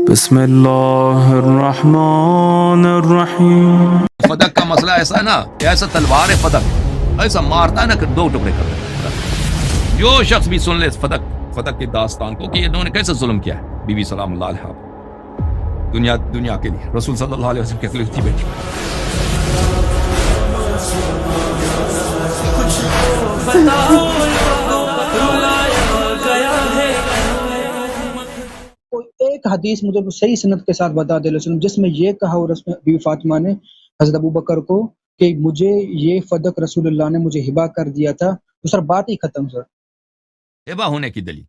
بسم اللہ الرحمن الرحیم. فدق کا مسئلہ ایسا ہے نا کہ ایسا تلوار ہے فدق ایسا مارتا ہے نا کہ دو ٹکڑے کر دیتا ہے. جو شخص بھی سن لے فدق کی داستان کو کہ انہوں نے کیسے ظلم کیا ہے بی بی سلام اللہ علیہ دنیا کے لیے رسول صلی اللہ علیہ وسلم کی اکلوتی بیٹی. کوئی ایک حدیث مجھے صحیح سند کے ساتھ بتا دے جس میں یہ کہا اور اس میں بی فاطمہ نے حضرت ابو بکر کو کہ مجھے یہ فدق رسول اللہ نے مجھے ہبا کر دیا تھا تو سر بات ہی ختم. سر ہبا ہونے کی دلیل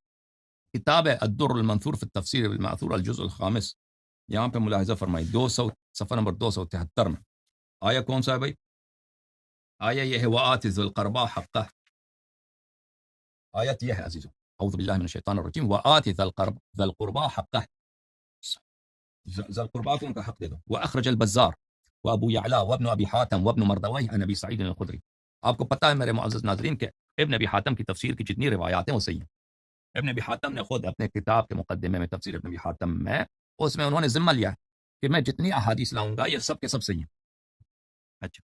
کتاب ہے الدر المنثور فی التفسیر بالمعثور الجزء الخامس. یہاں پہ ملاحظہ فرمائی 200 صفحہ نمبر 273 میں آیا کون سا ہے بھائی؟ آیا یہ ہے وآت ذی القربى حقہ. آیت یہ ہے عزیزو اعوذ باللہ من الشیطان الرجیم وآت ذی القربى حقہ. ذی القربى کو ان کا حق دے دو. واخرج البزار وابو یعلا وابن ابی حاتم وابن مردوی عن ابی سعید الخدری. آپ کو پتہ ہے میرے معزز ناظرین کہ ابن ابی حاتم کی تفسیر کی جتنی روایات ہیں وہ صحیح ہیں. ابن ابی حاتم نے خود اپنے کتاب کے مقدمے میں تفسیر ابن ابی حاتم میں اس میں انہوں نے ذمہ لیا کہ میں جتنی احادیث لاؤں گا یہ سب کے سب صحیح ہیں. اچھا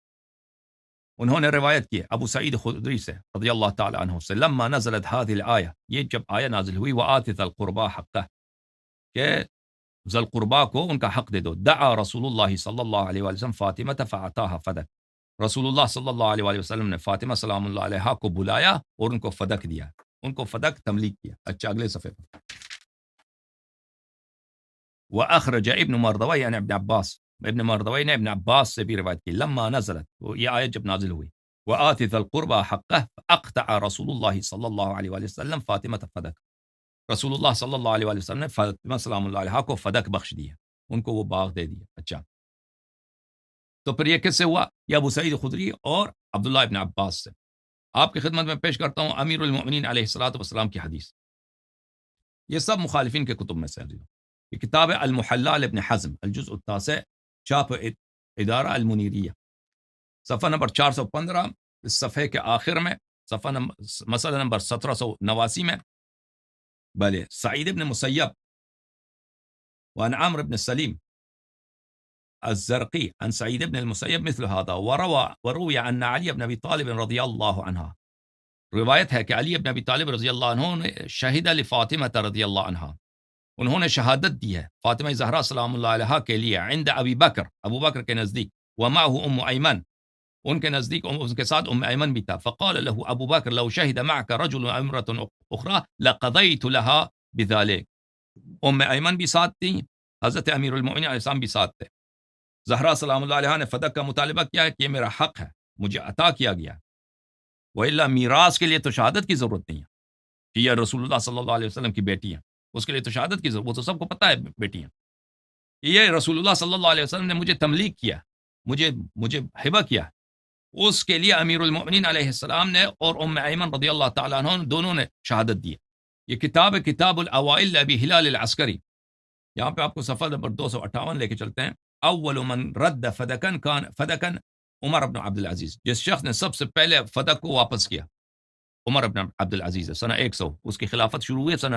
انہوں نے روایت کی ابو سعید خدری سے رضی اللہ تعالی عنہ سے لما نزلت هذه الآیہ یہ جب آیہ نازل ہوئی وآت ذی القربى حقہ کہ ذی القربى کو ان کا حق دے دو. دعا رسول اللہ صلی اللہ علیہ وسلم فاطمہ فاعطاها فدک. رسول اللہ صلی اللہ علیہ وسلم نے فاطمہ سلام اللہ علیہ کو بلایا اور ان کو فدک دیا, ان کو فدک تملیک کیا. اچھا اگلے صفحے پر وَأَخْرَجَ ابن مردوی یعنی ابن عباس, ابن مردوی نے ابن عباس سے بھی روایت کی لما نزلت یہ آیت جب نازل ہوئی وآت ذی القربى حقہ فاقطع رسول اللہ صلی اللہ علیہ وسلم فاطمہ فدک. رسول اللہ صلی اللہ علیہ وسلم نے فاطمہ سلام اللہ علیہ کو فدک بخش دیا, ان کو وہ باغ دے دیا. اچھا تو پھر یہ کس سے ہوا؟ یہ ابو سعید خدری اور عبداللہ ابن عباس سے. آپ کی خدمت میں پیش کرتا ہوں امیر المؤمنین علیہ الصلوۃ والسلام کی حدیث. یہ سب مخالفین کے کتب میں سے یہ کتاب المحلہ ابن حزم الجزء التاسع چاپ ادارہ المنیریہ صفحہ نمبر 415 اس صفحے کے آخر میں صفحہ مسئلہ نمبر 1789 میں بلے سعید ابن مسیب وعن عمرو بن سلیم الزرقي عن سعيد بن المسيب مثل هذا وروي عن علي بن ابي طالب رضي الله عنها. روایت ہے کہ علی بن ابی طالب رضی اللہ عنہ نے شہید لفاطمہ رضی اللہ عنہ انہوں نے شہادت دی ہے فاطمہ زہرا سلام اللہ علیہ کے لیے عند ابی بکر ابو بکر کے نزدیک ومعه ام ایمن ان کے نزدیک ان کے ساتھ ام ایمن بھی تھا. فقال له ابو بکر لو شهد معك رجل امرأة اخرى لقضيت لها بذلك. ام ایمن بھی ساتھ تھی, حضرت امیر المؤمنین علیہ السلام بھی ساتھ تھے. زہرا سلام اللہ علیہ نے فدق کا مطالبہ کیا ہے کہ یہ میرا حق ہے, مجھے عطا کیا گیا. وَإِلَّا میراث کے لیے تو شہادت کی ضرورت نہیں ہے کہ یہ رسول اللہ صلی اللہ علیہ وسلم کی بیٹی ہیں, اس کے لیے تو شہادت کی ضرورت, وہ تو سب کو پتہ ہے بیٹی ہیں. یہ رسول اللہ صلی اللہ علیہ وسلم نے مجھے تملیک کیا, مجھے ہبہ کیا, اس کے لیے امیر المؤمنین علیہ السلام نے اور ام ایمن رضی اللہ تعالیٰ عنہ دونوں نے شہادت دی. یہ کتاب ہے کتاب الاوائل ابی ہلال العسکری. یہاں پہ آپ کو صفحہ نمبر 258 لے کے چلتے ہیں. اول من رد فدکن کان فدکن عمر بن عبد العزیز. جس شخص نے سب سے پہلے فدق کو واپس کیا عمر بن عبد العزیز. سنہ 100 اس کی خلافت شروع ہوئی, سنہ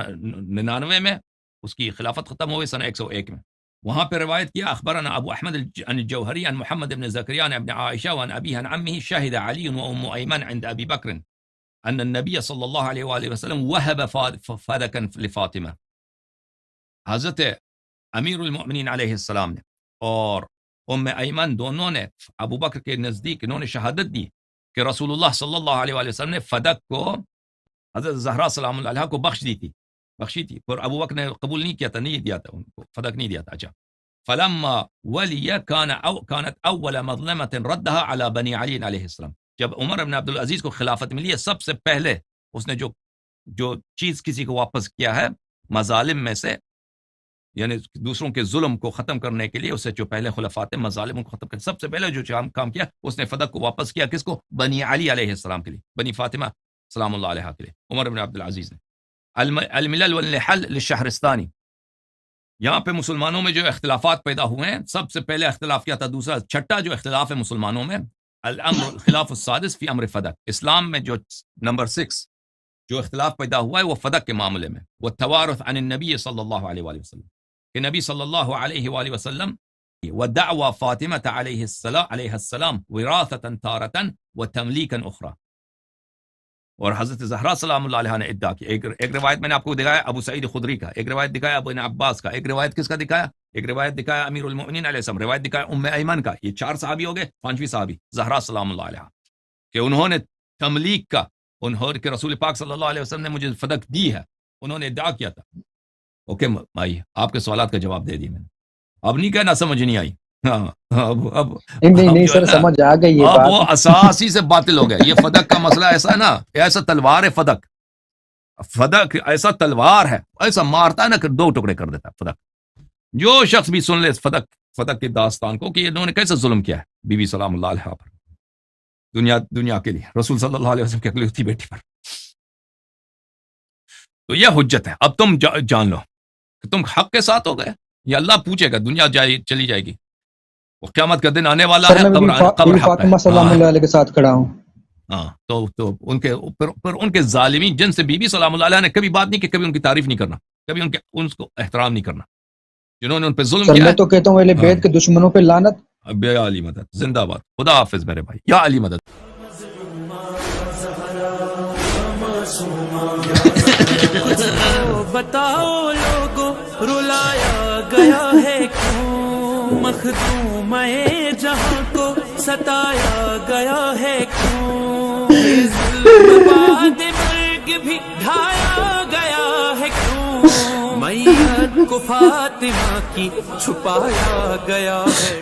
99 میں اس کی خلافت ختم ہوئی سنہ 101 میں. وہاں پہ روایت کیا اخبرنا ابو احمد الجوہری عن محمد بن زکریا عن ابن عائشہ وعن ابیہ عن عمہ شہد علی و ام ایمن عند ابی بکر ان النبی صلی اللہ علیہ وآلہ وسلم وهب فدکا لفاطمہ. حضرت امیر المؤمنین علیہ السلام نے اور ام ایمن دونوں نے ابو بکر کے نزدیک انہوں نے شہادت دی کہ رسول اللہ صلی اللہ علیہ وآلہ وسلم نے فدق کو حضرت زہرا سلام اللہ علیہ کو بخشی تھی پر ابو بکر نے قبول نہیں کیا تھا, نہیں دیا تھا ان کو, فدق نہیں دیا تھا. اچھا فلما ولی كانت اول مظلمة ردها على بنی علی علیہ السلام. جب عمر بن عبد العزیز کو خلافت ملی ہے سب سے پہلے اس نے جو چیز کسی کو واپس کیا ہے مظالم میں سے, یعنی دوسروں کے ظلم کو ختم کرنے کے لیے اسے جو پہلے خلفات مظالم کو ختم کرنے سب سے پہلے جو کام کیا اس نے فدق کو واپس کیا. کس کو؟ بنی علی علیہ السلام کے لیے, بنی فاطمہ سلام اللہ علیہ کے لیے عمر بن عبد العزیز نے. الملل والنحل للشہرستانی. یہاں پہ مسلمانوں میں جو اختلافات پیدا ہوئے ہیں سب سے پہلے اختلاف کیا تھا؟ دوسرا چھٹا جو اختلاف ہے مسلمانوں میں الامر الخلاف السادس فی امر فدق. اسلام میں جو نمبر 6 جو اختلاف پیدا ہوا ہے وہ فدق کے معاملے میں. والتوارث عن النبی صلی اللہ علیہ وآلہ وسلم. کہ نبی صلی اللہ علیہ وآلہ وسلم ودعوى فاطمة علیہ السلام وراثة تارة وتملیکا اخرى. اور حضرت زہرا سلام اللہ علیہ نے ادعا کی. ایک روایت میں نے آپ کو دکھایا ابو سعید خدری کا، ایک روایت دکھایا ابن عباس کا، ایک روایت کس کا دکھایا؟ ایک روایت دکھایا امیر المؤمنین علیہ السلام، روایت دکھایا ام ایمن کا. یہ 4 صحابی ہو گئے. 5ویں صحابی زہرا سلام اللہ علیہ کہ انہوں نے تملیک کا، انہوں کہ رسول پاک صلی اللہ علیہ وسلم نے مجھے فدق دی ہے، انہوں نے ادعا کیا تھا. اوکے بھائی، آپ کے سوالات کا جواب دے دی میں نے. اب نہیں کہنا سمجھ نہیں آئی. اب نہیں سر سمجھ آ گئی یہ اب بات. وہ اساسی سے باطل ہو گیا. یہ فدق کا مسئلہ ایسا ہے نا، ایسا تلوار ہے فدق. فدق ایسا تلوار ہے، ایسا مارتا ہے نا کہ 2 ٹکڑے کر دیتا ہے فدق. جو شخص بھی سن لے فدق کی داستان کو کہ انہوں نے کیسے ظلم کیا ہے بی بی سلام اللہ علیہ پر، دنیا کے لیے، رسول صلی اللہ علیہ وسلم کی اکلوتی بیٹی پر. تو یہ حجت ہے. اب تم جان لو کہ تم حق کے ساتھ ہو گئے. یہ اللہ پوچھے گا، دنیا چلی جائے گی، وہ قیامت کا دن آنے والا ہے. قبر فاطمہ سلام اللہ علیہ کے ساتھ کھڑا ہوں. ہاں تو ان کے ظالمین جن سے بی بی سلام اللہ علیہ نے کبھی بات نہیں کی، کبھی ان کی تعریف نہیں کرنا، کبھی ان کو احترام نہیں کرنا، جنہوں نے ان پہ ظلم کیا. میں تو کہتا ہوں اہل بیت کے دشمنوں پہ لعنت. بے علی مدد، زندہ باد. خدا حافظ میرے بھائی. یا علی مدد. بتاؤ لوگوں رلایا گیا ہے کیوں، مخدوم جہاں کو ستایا گیا ہے کیوں، ظلم بعد مرگ بھی ڈھایا گیا ہے کیوں، میت کو فاطمہ کی چھپایا گیا ہے.